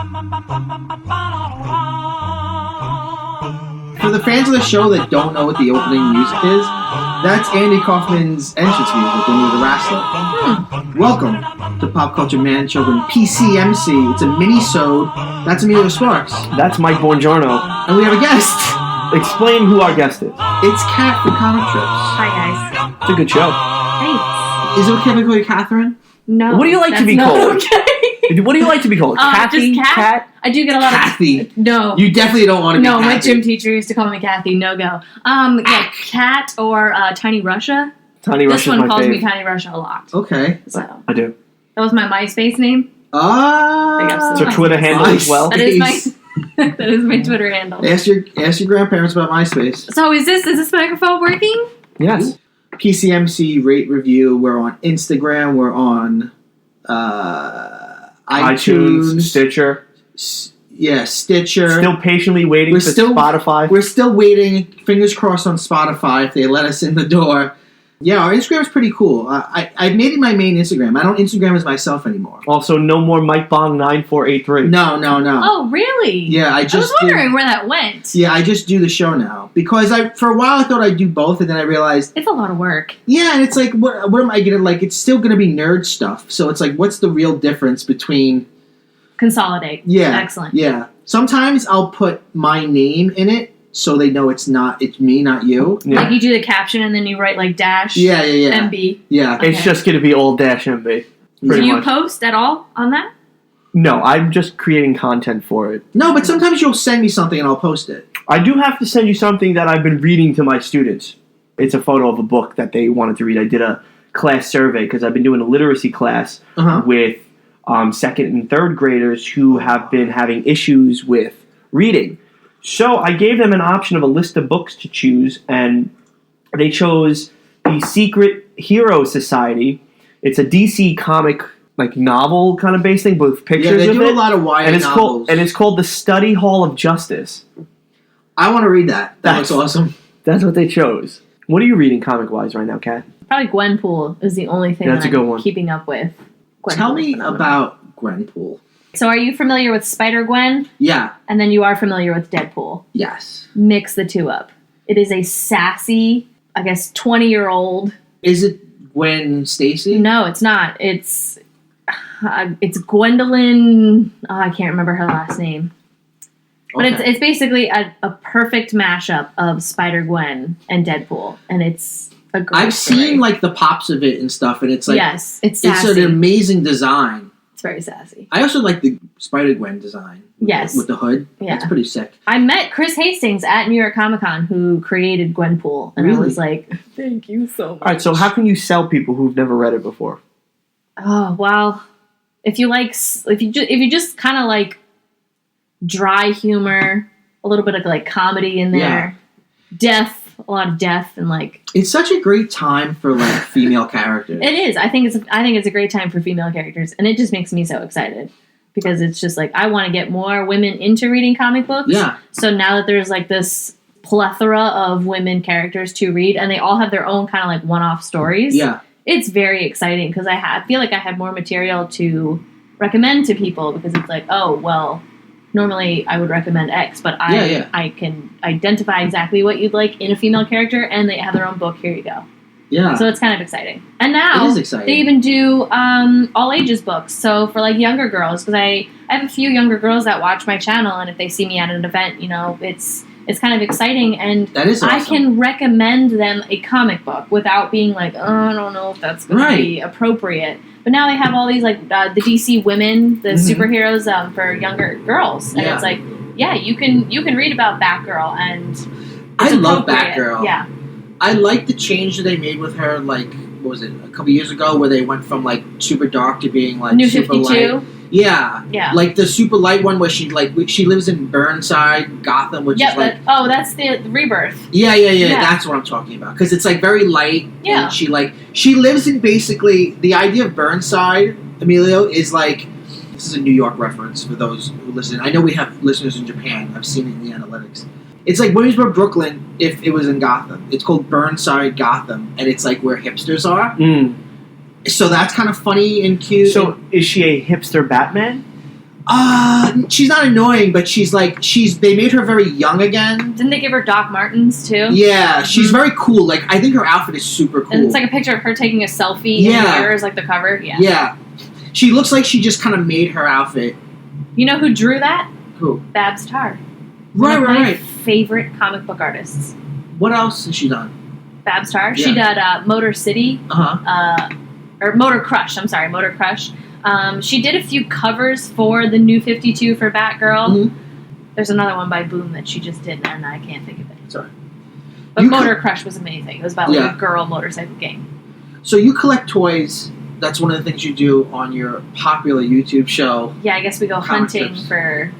For the fans of the show that don't know what the opening music is, that's Andy Kaufman's entrance music when he was a wrestler. Welcome to Pop Culture Man Children PCMC. It's a Minisode. That's Emilio Sparks. That's Mike Buongiorno. And we have a guest. Explain who our guest is. It's Kat from Comic Trips. Hi, guys. It's a good show. Thanks. Is it okay if I call you Catherine? No. What do you like to be called? Okay. What do you like to be called? Kathy? Just Kat? I do get a lot Kathy. of... No. You definitely don't want to be No, Kathy. my gym teacher used to call me Kathy. No go. Yeah, Kat or Tiny Russia. Tiny Russia's This one my calls me fave. Tiny Russia a lot. Okay. So I do. that was my MySpace name. Ah. It's your Twitter handle as well. That is my Twitter handle. Ask your grandparents about MySpace. So is this microphone working? Yes. PCMC Rate Review. We're on Instagram. We're on iTunes, Stitcher. Stitcher. Still patiently waiting for Spotify. We're still waiting. Fingers crossed on Spotify if they let us in the door. Yeah, our Instagram's pretty cool. I've made it my main Instagram. I don't Instagram as myself anymore. Also, no more Mike Bong 9483. No. Oh, really? Yeah, I was wondering where that went. Yeah, I just do the show now because for a while I thought I'd do both, and then I realized It's a lot of work. yeah, and it's like what am I gonna like? It's still gonna be nerd stuff. So it's like, what's the real difference between? Consolidate. Yeah, Excellent. Yeah, sometimes I'll put my name in it so they know it's me, not you. Yeah. Like you do the caption and then you write like dash Yeah. MB. Yeah. Okay. It's just going to be old dash MB. Do Pretty you much. post at all on that? No, I'm just creating content for it. No, but sometimes you'll send me something and I'll post it. I do have to send you something that I've been reading to my students. It's a photo of a book that they wanted to read. I did a class survey because I've been doing a literacy class with second and third graders who have been having issues with reading. So I gave them an option of a list of books to choose, and they chose The Secret Hero Society. It's a DC comic, like novel kind of based thing, with pictures Yeah, they of do it. a lot of YA novels. And it's called The Study Hall of Justice. I want to read that. That looks awesome. That's what they chose. What are you reading comic-wise right now, Kat? Probably Gwenpool is the only thing That's a good I'm one. keeping up with. Tell me about Gwenpool. So are you familiar with Spider-Gwen? Yeah. And then you are familiar with Deadpool. Yes. Mix the two up. It is a sassy, I guess, 20-year-old. Is it Gwen Stacy? No, it's not. It's Gwendolyn. Oh, I can't remember her last name. But Okay. it's basically a perfect mashup of Spider-Gwen and Deadpool. And it's a great I've seen like the pops of it and stuff, and it's like yes, it's sassy. it's an amazing design. It's very sassy. I also like the Spider-Gwen design. Yes. With the hood. Yeah. That's pretty sick. I met Chris Hastings at New York Comic Con who created Gwenpool. And Really? I was like, thank you so much. All right, so how can you sell people who've never read it before? Oh, well, if you just kind of like dry humor, a little bit of like comedy in there, a lot of death, and like It's such a great time for like female characters. it is. I think it's a great time for female characters, and it just makes me so excited because it's just like I want to get more women into reading comic books. Yeah. So now that there's like this plethora of women characters to read, and they all have their own kind of like one-off stories. Yeah. It's very exciting because I feel like I have more material to recommend to people because it's like, oh, well, normally I would recommend X, but I can identify exactly what you'd like in a female character, and they have their own book. Here you go. Yeah. So it's kind of exciting. And now It is exciting. they even do all ages books. So for like younger girls, because I have a few younger girls that watch my channel, and if they see me at an event, you know, it's kind of exciting, and That is awesome. I can recommend them a comic book without being like, oh, I don't know if that's going to be appropriate. But now they have all these like the DC women, the superheroes for younger girls, and it's like, yeah, you can read about Batgirl, and I love appropriate. Batgirl. Yeah, I like the change that they made with her, like, what was it, a couple years ago, where they went from, like, super dark to being, like, New super 52. light. Yeah. Yeah. Like, the super light one where she lives in Burnside, Gotham, which is, like... that's the Rebirth. Yeah, that's what I'm talking about. Because it's, like, very light. Yeah. And she lives in basically... The idea of Burnside, Emilio, is, like... This is a New York reference for those who listen. I know we have listeners in Japan. I've seen it in the analytics. It's like Williamsburg, Brooklyn, if it was in Gotham. It's called Burnside, Gotham, and it's like where hipsters are. Mm. So that's kind of funny and cute. So is she a hipster Batman? She's not annoying, but they made her very young again. Didn't they give her Doc Martens too? Yeah, she's very cool. Like, I think her outfit is super cool. And it's like a picture of her taking a selfie in the mirror is like the cover. Yeah. Yeah. She looks like she just kind of made her outfit. You know who drew that? Who? Babs Tarr. Right. My favorite comic book artists. What else has she done? Babs Tarr. Yeah. She did Motor City. Or Motor Crush. I'm sorry, Motor Crush. She did a few covers for the New 52 for Batgirl. Mm-hmm. There's another one by Boom that she just did, and I can't think of it. Sorry. But Motor Crush was amazing. It was about like a girl motorcycle gang. So you collect toys. That's one of the things you do on your popular YouTube show. Yeah, I guess we go hunting for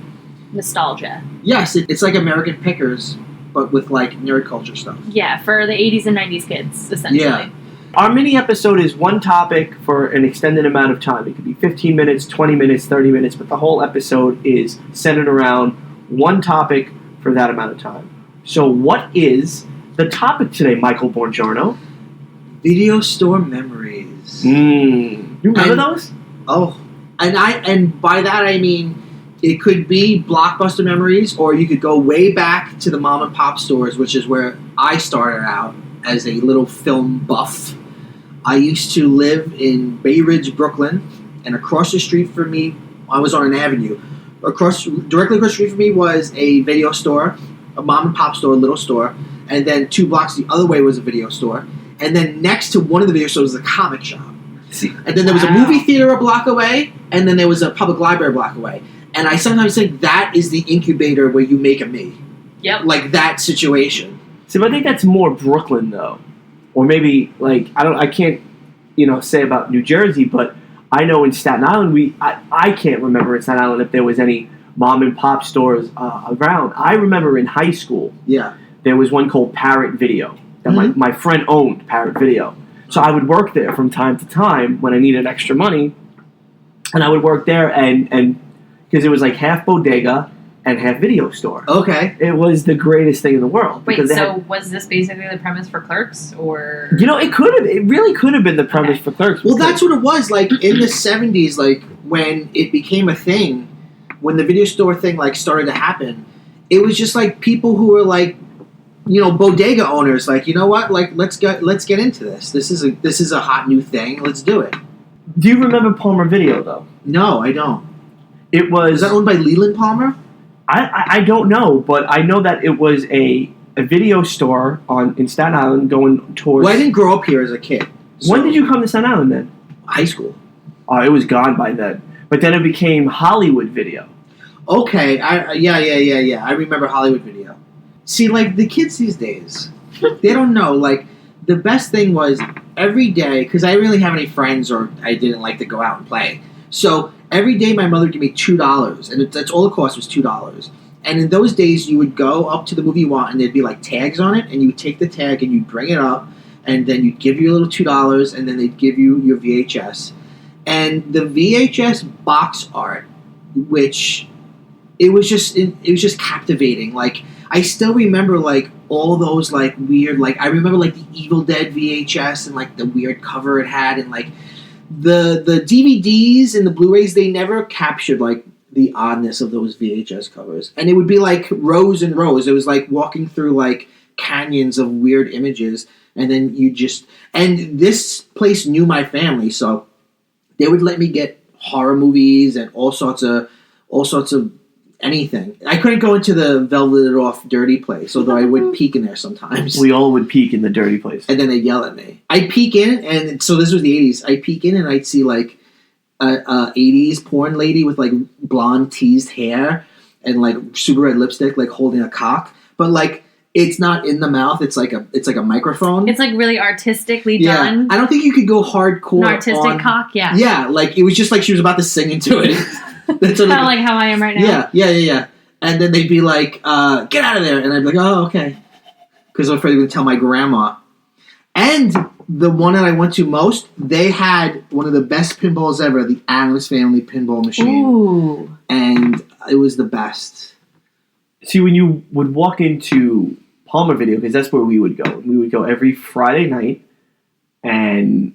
nostalgia. Yes, it's like American Pickers, but with like nerd culture stuff. Yeah, for the 80s and 90s kids, essentially. Yeah. Our mini episode is one topic for an extended amount of time. It could be 15 minutes, 20 minutes, 30 minutes, but the whole episode is centered around one topic for that amount of time. So what is the topic today, Michael Buongiorno? Video store memories. You remember those? Oh, and by that I mean it could be Blockbuster memories, or you could go way back to the mom and pop stores, which is where I started out as a little film buff. I used to live in Bay Ridge, Brooklyn, and across the street from me, I was on an avenue. Directly across the street from me was a video store, a mom and pop store, a little store, and then 2 blocks the other way was a video store, and then next to one of the video stores was a comic shop. And then there was a movie theater a block away, and then there was a public library a block away. And I sometimes think that is the incubator where you make a me. Yep. Like that situation. See, but I think that's more Brooklyn, though. Or maybe, like, I can't, say about New Jersey, but I know in Staten Island, I can't remember in Staten Island if there was any mom and pop stores around. I remember in high school, there was one called Parrot Video that my friend owned, Parrot Video. So I would work there from time to time when I needed extra money, and I would work there and because it was like half bodega and half video store. Okay. It was the greatest thing in the world. Wait, so was this basically the premise for Clerks, or? It really could have been the premise for Clerks. Well, that's what it was, like, in the 70s, like, when it became a thing, when the video store thing, like, started to happen, it was just, like, people who were, like, bodega owners, like, you know what, like, let's get into this. This is a hot new thing. Let's do it. Do you remember Palmer Video, though? No, I don't. It was... Is that owned by Leland Palmer? I don't know, but I know that it was a video store in Staten Island going towards... Well, I didn't grow up here as a kid. So. When did you come to Staten Island, then? High school. Oh, it was gone by then. But then it became Hollywood Video. Okay, yeah. I remember Hollywood Video. See, like, the kids these days, they don't know. Like, the best thing was every day, because I didn't really have any friends or I didn't like to go out and play. So every day my mother would give me $2, and that's all it cost was $2. And in those days, you would go up to the movie you want, and there'd be, like, tags on it, and you would take the tag and you'd bring it up, and then you'd give you a little $2, and then they'd give you your VHS. And the VHS box art, which it was just captivating. Like, I still remember, like, all those, like, weird, like, I remember, like, the Evil Dead VHS and, like, the weird cover it had, and, like, the DVDs and the Blu-rays, they never captured, like, the oddness of those VHS covers. And it would be, like, rows and rows. It was, like, walking through, like, canyons of weird images, and then you just... And this place knew my family, so they would let me get horror movies and all sorts of anything. I couldn't go into the velveted off dirty place, although I would peek in there sometimes. We all would peek in the dirty place. And then they'd yell at me. I'd peek in, and so this was the 80s. I'd peek in and I'd see, like, a 80s porn lady with, like, blonde teased hair and, like, super red lipstick, like, holding a cock. But, like, it's not in the mouth. It's like a microphone. It's, like, really artistically done. I don't think you could go hardcore. An artistic cock, yeah. Yeah, like, it was just like she was about to sing into it. That's kind of like how I am right now. Yeah. And then they'd be like, get out of there. And I'd be like, oh, okay. Because I'm afraid they would tell my grandma. And the one that I went to most, they had one of the best pinballs ever, the Addams Family pinball machine. Ooh. And it was the best. See, when you would walk into Palmer Video, because that's where we would go. We would go every Friday night, and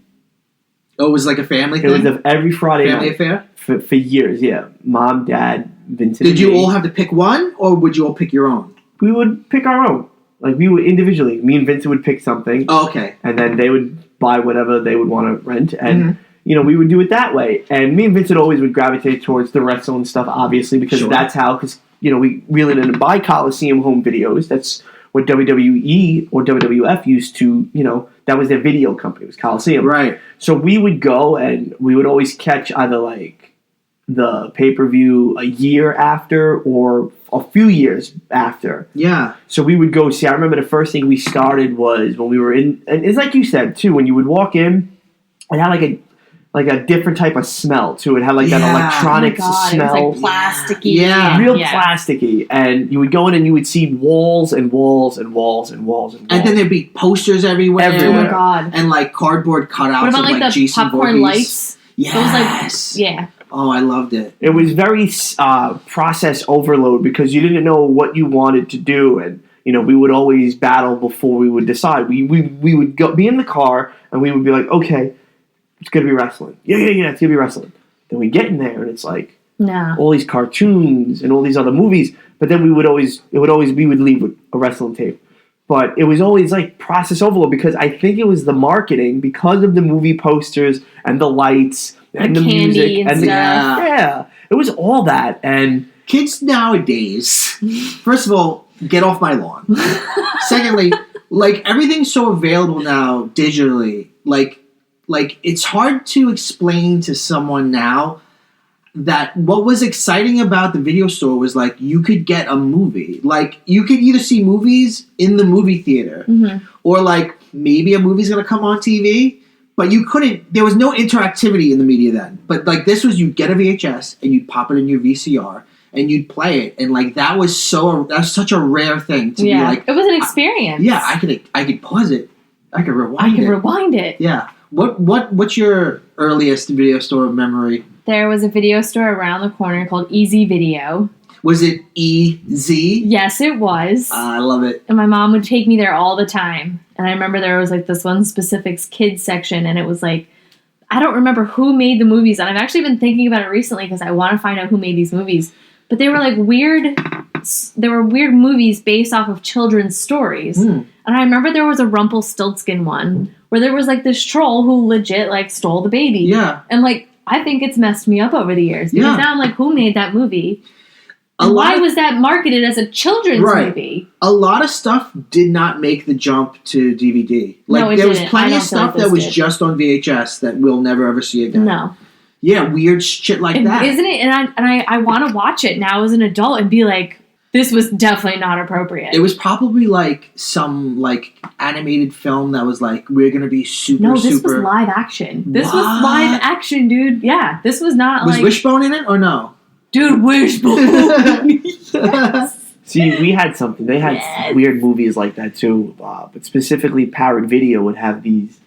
Oh, it was like a family thing? It was every Friday family night. affair? For years, yeah. Mom, Dad, Vincent. Did you all have to pick one, or would you all pick your own? We would pick our own. Like, we would individually. Me and Vincent would pick something. Oh, okay. And then they would buy whatever they would want to rent. And, we would do it that way. And me and Vincent always would gravitate towards the wrestling stuff, obviously, because that's how, because, we really didn't buy Coliseum home videos. That's what WWE or WWF used to, that was their video company. It was Coliseum. Right. So we would go and we would always catch either, like, the pay-per-view a year after or a few years after. Yeah. So we would go see. I remember the first thing we started was when we were in, and it's like you said too, when you would walk in, it had like a different type of smell to it. It had like that electronic smell. It was like plasticky. Yeah. Real plasticky. And you would go in and you would see walls and walls and walls and walls and walls. And then there'd be posters everywhere. Everywhere. Oh my god. And like cardboard cutouts What about of like the Jason popcorn Voorhees. lights? Yes. Those, yeah. Oh, I loved it. It was very process overload because you didn't know what you wanted to do, and we would always battle before we would decide. We would be in the car and we would be like, okay, it's gonna be wrestling. Yeah, it's gonna be wrestling. Then we get in there and it's like all these cartoons and all these other movies. But then we would leave with a wrestling tape. But it was always like process overload because I think it was the marketing because of the movie posters and the lights and the music and stuff. It was all that. And kids nowadays, first of all, get off my lawn. Secondly, like everything's so available now digitally. Like it's hard to explain to someone now that what was exciting about the video store was like you could get a movie. Like you could either see movies in the movie theater or like maybe a movie's going to come on TV, but you couldn't, there was no interactivity in the media then. But like this was, you'd get a VHS and you'd pop it in your VCR and you'd play it. And like that was such a rare thing to be like. It was an experience. I could pause it. I could rewind it. Yeah. What's your earliest video store memory? There was a video store around the corner called Easy Video. Was it EZ? Yes, it was. I love it. And my mom would take me there all the time. And I remember there was like this one specific kids section, and it was like, I don't remember who made the movies. And I've actually been thinking about it recently because I want to find out who made these movies. But they were like weird movies based off of children's stories. And I remember there was a Rumpelstiltskin one where there was like this troll who legit like stole the baby. Yeah. And like, I think it's messed me up over the years. Because now I'm like, who made that movie? And why was that marketed as a children's movie? A lot of stuff did not make the jump to DVD. Like there was plenty of stuff that was just on VHS that we'll never ever see again. No. Yeah, weird shit like that. Isn't it? And I want to watch it now as an adult and be like, this was definitely not appropriate. It was probably like some like animated film that was like, we're going to be super. No, this was live action. This was live action, dude. Yeah, this was not was Wishbone in it or no? Dude, Wishbone. Yes. See, we had something. They had weird movies like that too. But specifically, Parrot Video would have these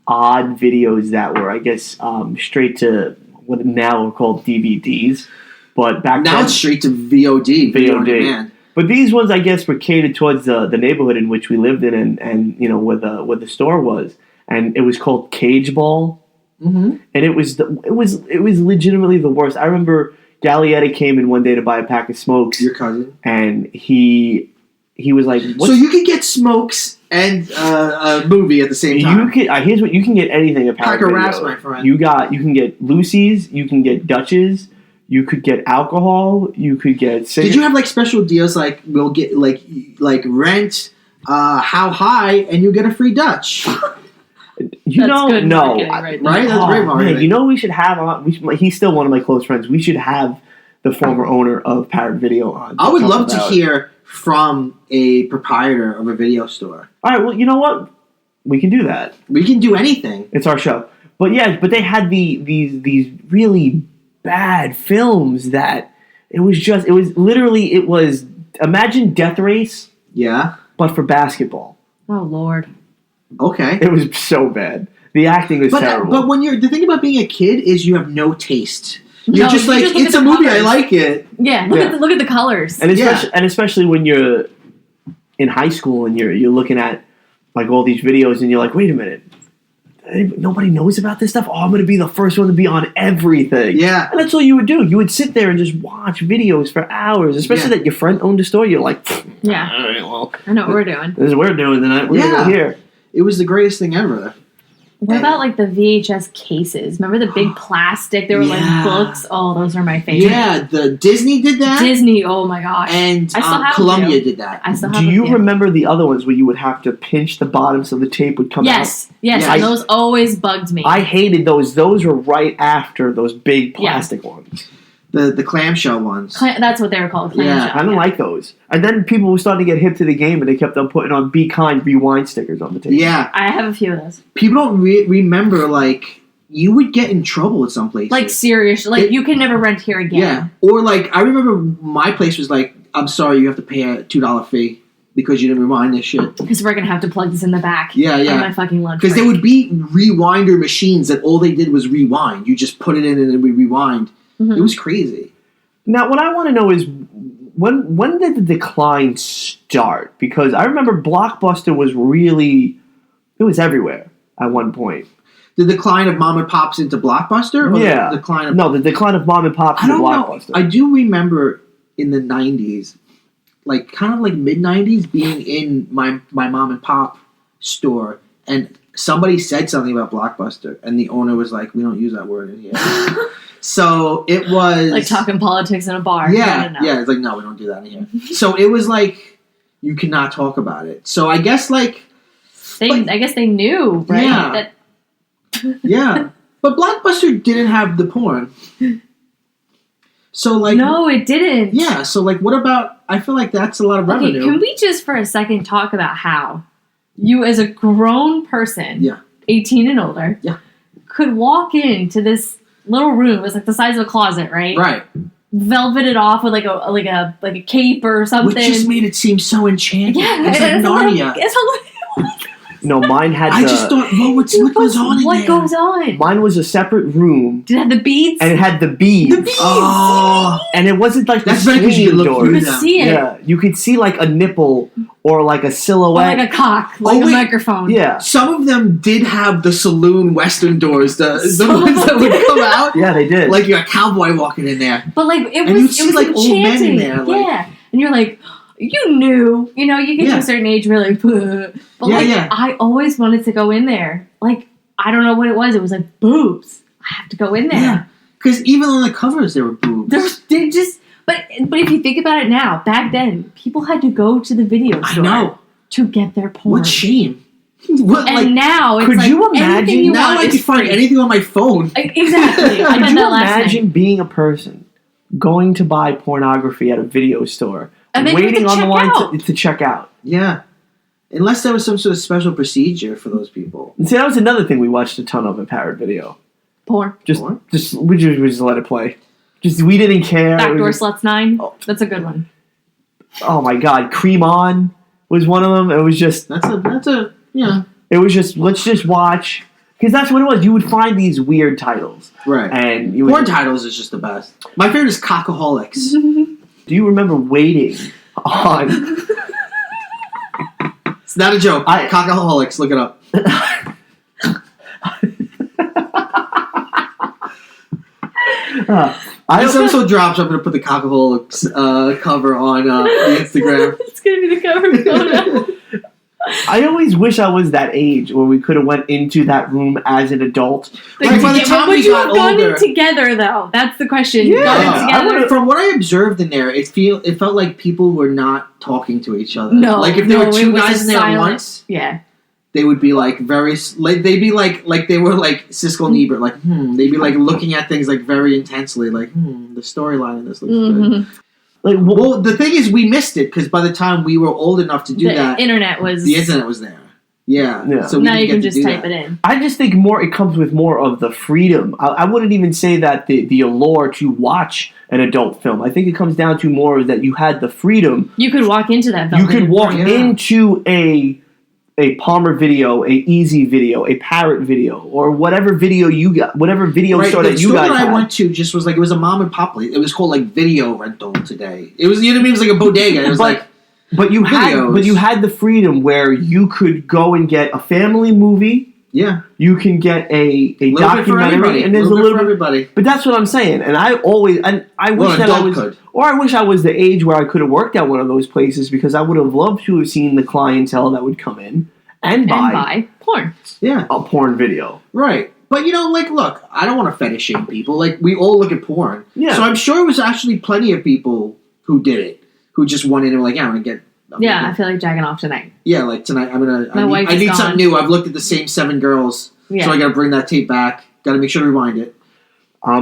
odd videos that were, I guess, straight to what now are called DVDs. But back now then, it's straight to VOD. VOD. But these ones, I guess, were catered towards the neighborhood in which we lived in, and where the store was, and it was called Cage Ball, and it was legitimately the worst. I remember Gallietta came in one day to buy a pack of smokes. Your cousin, and he was like, "So you could get smokes and a movie at the same time." You could. Here's what you can get anything at Pack of Wraps, my friend. You can get Lucy's, you can get Dutch's. You could get alcohol. You could get cigarettes. Did you have like special deals like we'll get like rent how high and you get a free Dutch? That's good marketing right? That's great marketing. Man, we should have he's still one of my close friends. We should have the former owner of Parrot Video on. I would love to hear from a proprietor of a video store. All right, well, you know what? We can do that. We can do anything. It's our show. But they had these really bad films that it was imagine Death Race, but for basketball. Oh Lord. Okay. It was so bad. The acting was terrible. But when the thing about being a kid is you have no taste. You're just like, it's a movie, I like it. Yeah, look at the colors. And especially when you're in high school and you're looking at like all these videos and you're like, wait a minute, nobody knows about this stuff. Oh, I'm going to be the first one to be on everything. Yeah. And that's all you would do. You would sit there and just watch videos for hours, especially that your friend owned a store. You're like, yeah. All right, well, I know what we're doing. This is what we're doing tonight. We're going to go here. It was the greatest thing ever. What about like the VHS cases? Remember the big plastic? They were like books. Oh, those are my favorite. Yeah, the Disney did that. Disney. Oh my gosh. And I still have Columbia did that. I still have Do you remember the other ones where you would have to pinch the bottom so the tape would come out? Yes. And those always bugged me. I hated those. Those were right after those big plastic ones. The clamshell ones. That's what they were called. Yeah, I don't like those. And then people were starting to get hip to the game, and they kept on putting on "Be Kind, Rewind" stickers on the tape. Yeah, I have a few of those. People don't remember, like, you would get in trouble at some places. Like, seriously, like, you can never rent here again. Yeah, or like, I remember my place was like, I'm sorry, you have to pay a $2 fee because you didn't rewind this shit. Because we're gonna have to plug this in the back. Yeah. Of my fucking lunch. Because there would be rewinder machines that all they did was rewind. You just put it in and it would rewind. Mm-hmm. It was crazy. Now, what I want to know is when did the decline start? Because I remember Blockbuster was it was everywhere at one point. The decline of mom and pops into Blockbuster? Or the decline of... No, the decline of mom and pops into Blockbuster. I do remember in the 90s, like kind of like mid-90s, being in my mom and pop store, and somebody said something about Blockbuster, and the owner was like, we don't use that word in here. So it was... Like talking politics in a bar. Yeah, it's like, no, we don't do that in here. So it was like, you cannot talk about it. So I guess like... I guess they knew, right? Yeah. Yeah. But Blockbuster didn't have the porn. So like... No, it didn't. Yeah, so like what about... I feel like that's a lot of revenue. Okay, can we just for a second talk about how you as a grown person, 18 and older, could walk into this little room. It was like the size of a closet, right? Right. Velveted off with like a cape or something. Which just made it seem so enchanting. Yeah, it's like Narnia. No, mine had I just thought, what goes on in there? What goes on? Mine was a separate room. Did it have the beads? And it had the beads. The beads! Oh. And it wasn't like that's the better because you could look doors. through You could see it. Yeah, you could see like a nipple or like a silhouette. Or like a cock, like a microphone. Yeah. Some of them did have the saloon western doors, the ones that would come out. Yeah, they did. Like you're a cowboy walking in there. But like it and was like enchanting. old men in there. Like, yeah. And you're like, you knew, you get to a certain age, really, like, but I always wanted to go in there. Like, I don't know what it was. It was like boobs. I have to go in there. Yeah, because even on the covers there were boobs. They just, but if you think about it now, back then people had to go to the video store to get their porn. What shame! Now it's could like you imagine? You now I can find anything on my phone. Exactly. Could you imagine being a person going to buy pornography at a video store? And then waiting on the line to check out. Yeah. Unless there was some sort of special procedure for those people. And see, that was another thing we watched a ton of in Parrot Video. Porn. We just let it play. We didn't care. Backdoor Sluts 9. Oh. That's a good one. Oh my God. Cream On was one of them. It was just... That's a It was just, let's just watch... Because that's what it was. You would find these weird titles. Right. And porn titles is just the best. My favorite is Cockaholics. Do you remember waiting on... It's not a joke. Cockaholics, look it up. This episode drops, I'm going to put the Cockaholics cover on the Instagram. It's going to be the cover photo. I always wish I was that age where we could have went into that room as an adult. Like, by the time we got older, gone in together, though? That's the question. Yeah. From what I observed in there, it felt like people were not talking to each other. No, like if there were two guys in there at once, they would be like they'd be like they were like Siskel and Ebert, like they'd be like looking at things like very intensely, like the storyline in this looks good. Like, well, the thing is, we missed it because by the time we were old enough to do that, the internet was there. Yeah. So now you can just type it in. I just think it comes with more of the freedom. I wouldn't even say that the allure to watch an adult film. I think it comes down to more that you had the freedom. You could walk into that film. You could walk into a Palmer video, a Easy video, a Parrot video, or whatever video you got, whatever video store that you guys had. The store I went to just was like, it was a mom and pop place. It was called like Video Rental today. It was, it was like a bodega. It was But you had the freedom where you could go and get a family movie Yeah. You can get a documentary, and there's a little bit for everybody. But that's what I'm saying, and I wish that I was, or I wish I was the age where I could have worked at one of those places because I would have loved to have seen the clientele that would come in and buy porn. Yeah, a porn video. Right, but look, I don't want to fetish shame people. Like we all look at porn. Yeah. So I'm sure it was actually plenty of people who did it, who just went in and were like, yeah, I'm gonna get. I feel like jacking off tonight. Yeah, like tonight I need something new. I've looked at the same 7 girls, so I got to bring that tape back. Got to make sure to rewind it.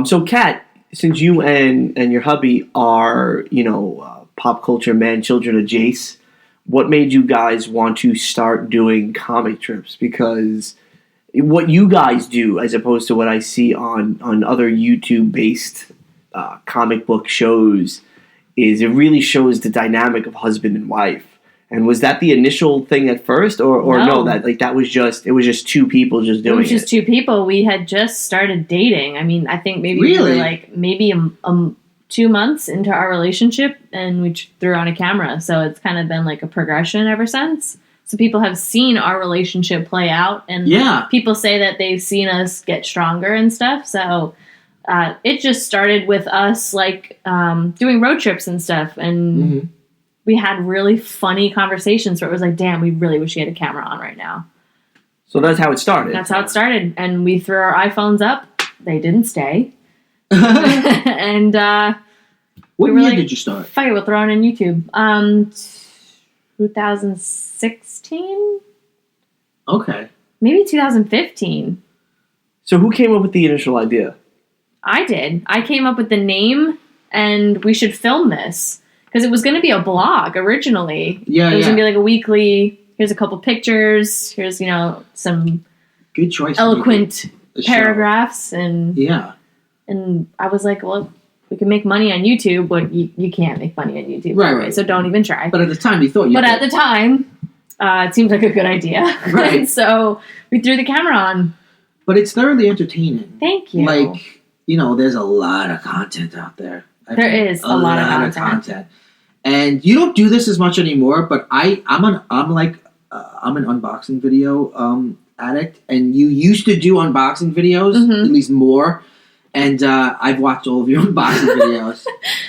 So, Kat, since you and your hubby are, pop culture man, children of Jace, what made you guys want to start doing comic trips? Because what you guys do, as opposed to what I see on other YouTube-based comic book shows, is it really shows the dynamic of husband and wife. And was that the initial thing at first, or no? That was just 2 people just doing it. It was just 2 people. We had just started dating. I mean, I think maybe we were 2 months into our relationship, and we threw on a camera. So it's kind of been like a progression ever since. So people have seen our relationship play out, and people say that they've seen us get stronger and stuff. So. It just started with us doing road trips and stuff, and we had really funny conversations where it was like, damn, we really wish we had a camera on right now. So that's how it started. That's how it started, and we threw our iPhones up. They didn't stay. And what year did you start? Fuck it, we'll throw it on YouTube. 2016? Okay. Maybe 2015. So who came up with the initial idea? I did. I came up with the name, and we should film this. Because it was going to be a blog originally. Yeah, it was going to be like a weekly, here's a couple pictures, here's, some good choice, eloquent paragraphs. And I was like, well, we can make money on YouTube, but you can't make money on YouTube. Right. So don't even try. But at the time, you thought you could. At the time, it seemed like a good idea. Right. So we threw the camera on. But it's thoroughly entertaining. Thank you. There's a lot of content out there. There is a lot of content. And you don't do this as much anymore, but I'm an unboxing video addict, and you used to do unboxing videos, at least more. And I've watched all of your unboxing videos.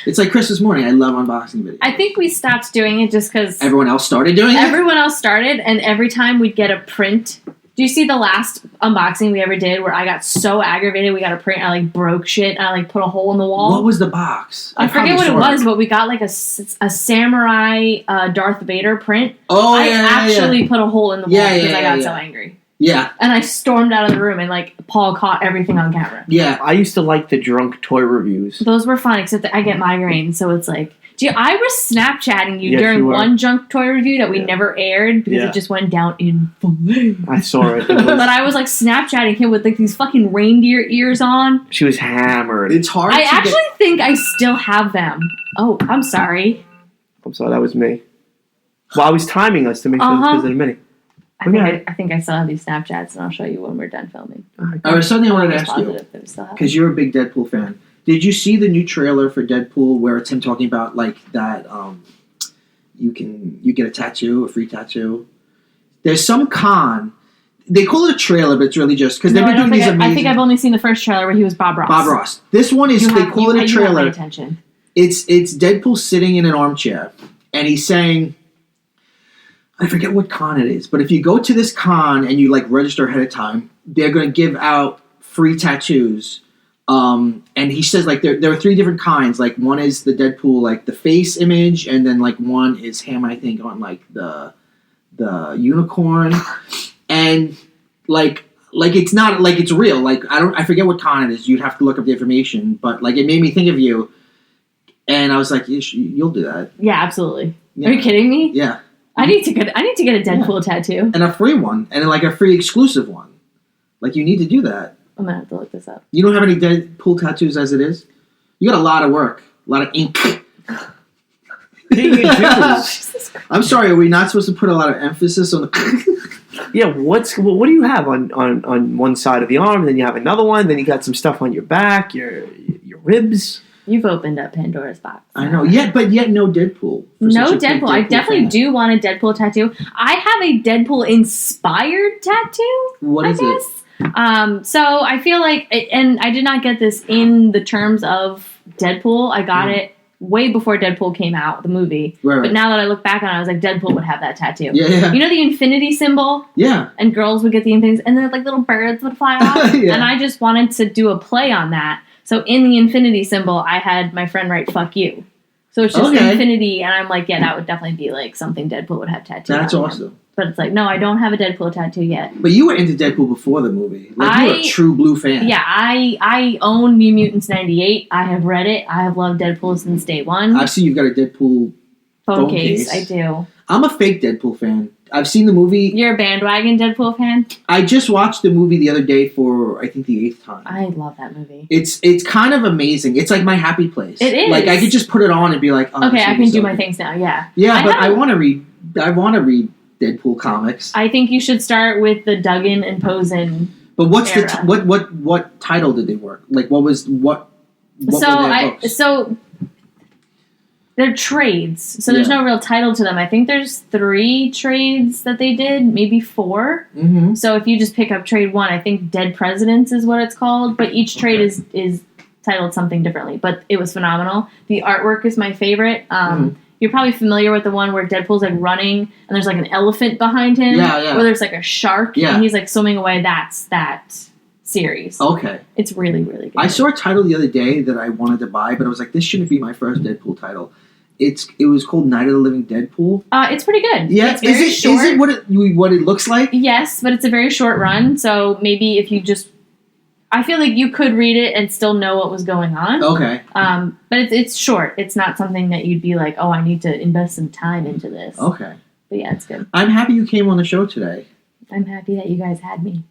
It's like Christmas morning. I love unboxing videos. I think we stopped doing it just because everyone else started doing it. Everyone else started, and every time we'd get a print. Do you see the last unboxing we ever did where I got so aggravated we got a print, I broke shit, and I put a hole in the wall? What was the box? I forget what it was, but we got a samurai Darth Vader print. Oh, I actually put a hole in the wall because I got so angry. Yeah. And I stormed out of the room, and Paul caught everything on camera. Yeah. I used to like the drunk toy reviews. Those were fun, except that I get migraines, so it's like... I was Snapchatting you during one junk toy review that we never aired because it just went down in flames. I saw it. But I was Snapchatting him with these fucking reindeer ears on. She was hammered. It's hard. I actually think I still have them. Oh, I'm sorry. That was me. Well, I was timing us to make sure it was in a minute. I think I still have these Snapchats, and I'll show you when we're done filming. There's something I wanted to ask you because you're a big Deadpool fan. Did you see the new trailer for Deadpool where it's him talking about that you get a free tattoo? There's some con. They call it a trailer, but it's really just because they've been doing these amazing... I think I've only seen the first trailer where he was Bob Ross. Bob Ross. This one is they call it a trailer. You have my attention. It's Deadpool sitting in an armchair, and he's saying, I forget what con it is, but if you go to this con and you register ahead of time, they're going to give out free tattoos. And he says there are 3 different kinds. One is the Deadpool the face image, and then one is him, I think, on the unicorn, and it's not it's real. I forget what con it is. You'd have to look up the information, but it made me think of you, and I was like, you'll do that. Yeah, absolutely. Yeah. Are you kidding me? Yeah. I need to get a Deadpool tattoo and a free one, and a free exclusive one. You need to do that. I'm going to have to look this up. You don't have any Deadpool tattoos as it is? You got a lot of work. A lot of ink. I'm sorry, are we not supposed to put a lot of emphasis on the... Yeah, what do you have on one side of the arm, then you have another one, then you got some stuff on your back, your ribs? You've opened up Pandora's box. I know. But yet no Deadpool. No Deadpool. I definitely do want a Deadpool tattoo. I have a Deadpool-inspired tattoo. What is it? So I feel like, and I did not get this in the terms of Deadpool. I got it way before Deadpool came out, the movie. Right. But now that I look back on it, I was like, Deadpool would have that tattoo. Yeah. You know the infinity symbol? Yeah. And girls would get the infinity, and then like little birds would fly off. Yeah. And I just wanted to do a play on that. So in the infinity symbol, I had my friend write "fuck you." So it's just infinity, and I'm like, yeah, that would definitely be like something Deadpool would have tattooed. That's awesome. But it's like, no, I don't have a Deadpool tattoo yet. But you were into Deadpool before the movie. Like, you were a true blue fan. Yeah, I own New Mutants 98. I have read it. I have loved Deadpool since day one. I've seen you've got a Deadpool phone case. I do. I'm a fake Deadpool fan. I've seen the movie. You're a bandwagon Deadpool fan? I just watched the movie the other day for, I think, the 8th time. I love that movie. It's kind of amazing. It's like my happy place. It is. Like, I could just put it on and be like, oh, okay, I can do my things now, yeah. Yeah, but I want to read Deadpool comics. I think you should start with the Duggan and Posen. But what's era. What title did they work? Like, what were their books? So they're trades. So there's no real title to them. I think there's 3 trades that they did, maybe 4. Mm-hmm. So if you just pick up trade 1, I think Dead Presidents is what it's called. But each trade is titled something differently. But it was phenomenal. The artwork is my favorite. You're probably familiar with the one where Deadpool's like running and there's like an elephant behind him. Yeah. Or there's like a shark and he's like swimming away. That's that series. Okay. It's really, really good. I saw a title the other day that I wanted to buy, but I was like, this shouldn't be my first Deadpool title. It was called Night of the Living Deadpool. It's pretty good. Yeah, it's very short. Is it what it looks like? Yes, but it's a very short run, so maybe if you just... I feel like you could read it and still know what was going on. Okay. But it's short. It's not something that you'd be like, oh, I need to invest some time into this. Okay. But yeah, it's good. I'm happy you came on the show today. I'm happy that you guys had me.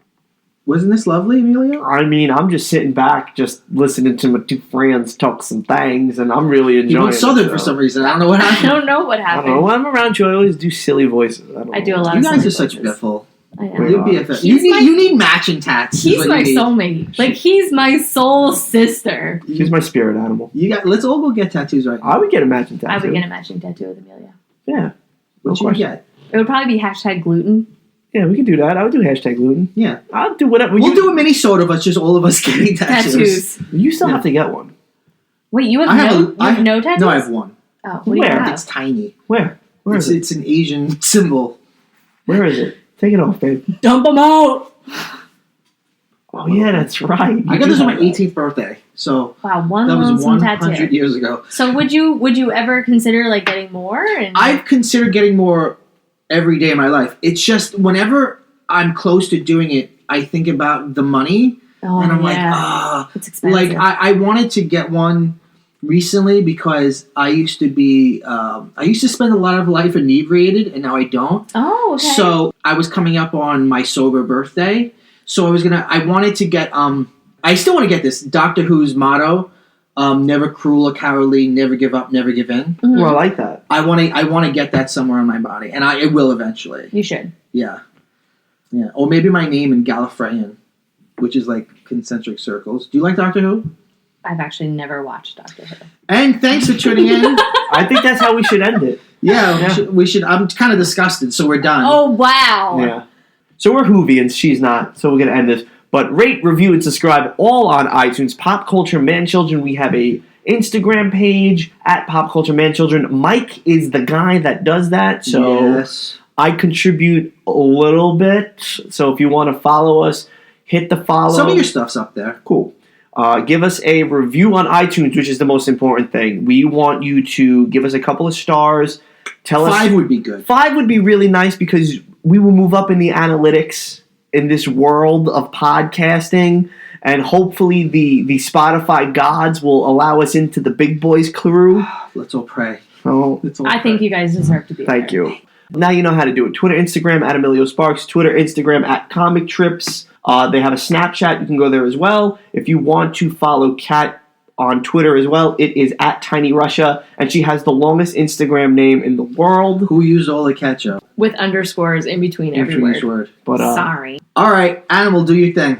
Wasn't this lovely, Emilio? I mean, I'm just sitting back, just listening to my 2 friends talk some things, and I'm really enjoying it. You went Southern for some reason. I don't know what happened. I don't know what happened. I don't know. When I'm around you, I always do silly voices. I do a lot of silly voices. You guys are such biffle. I know. You're BFF. You need matching tats. He's my soulmate. Like, he's my soul sister. She's my spirit animal. Let's all go get tattoos right now. I would get a matching tattoo. I would get a matching tattoo with Amelia. Yeah. What you get? It would probably be #gluten. Yeah, we could do that. I would do #gluten. Yeah. I'll do whatever. We'll do a Minisode of us, just all of us getting tattoos. You still have to get one. Wait, you have no tattoos? No, I have one. Oh, what do you have? It's tiny. Where is it? It's an Asian symbol. Where is it? Take it off, babe. Dump them out! Oh, yeah, that's right. I got this on my 18th birthday. So wow, that was 100 years ago. So would you ever consider like getting more? I've considered getting more every day of my life. It's just whenever I'm close to doing it, I think about the money, and I'm like, it's expensive. Like I wanted to get one recently because I used to spend a lot of life inebriated, and now I don't. Oh, okay. So I was coming up on my sober birthday, so I wanted to get I still want to get this Doctor Who's motto. Never cruel or cowardly, never give up, never give in. Mm-hmm. Well, I like that. I want to get that somewhere on my body, and it will eventually. You should. Yeah. Or maybe my name in Gallifreyan, which is like concentric circles. Do you like Doctor Who? I've actually never watched Doctor Who. And thanks for tuning in. I think that's how we should end it. Yeah. We should. I'm kind of disgusted, so we're done. Oh wow. Yeah. So we're Whovians. She's not. So we're gonna end this. But rate, review, and subscribe all on iTunes. Pop Culture Man-Children. We have a Instagram page at Pop Culture Man-Children. Mike is the guy that does that. So yes. I contribute a little bit. So if you want to follow us, hit the follow. Some of your stuff's up there. Cool. Give us a review on iTunes, which is the most important thing. We want you to give us a couple of stars. Tell us 5 would be good. 5 would be really nice because we will move up in the analytics in this world of podcasting, and hopefully the Spotify gods will allow us into the big boys crew. Let's all pray. I think you guys deserve to be Thank there. you. Now you know how to do it. Twitter, Instagram, at Emilio Sparks. Twitter, Instagram, at Comic Trips. They have a Snapchat. You can go there as well. If you want to follow Kat on Twitter as well, it is at Tiny Russia, and she has the longest Instagram name in the world. Who used all the ketchup? With underscores in between every word. But, sorry. All right, Animal, do your thing.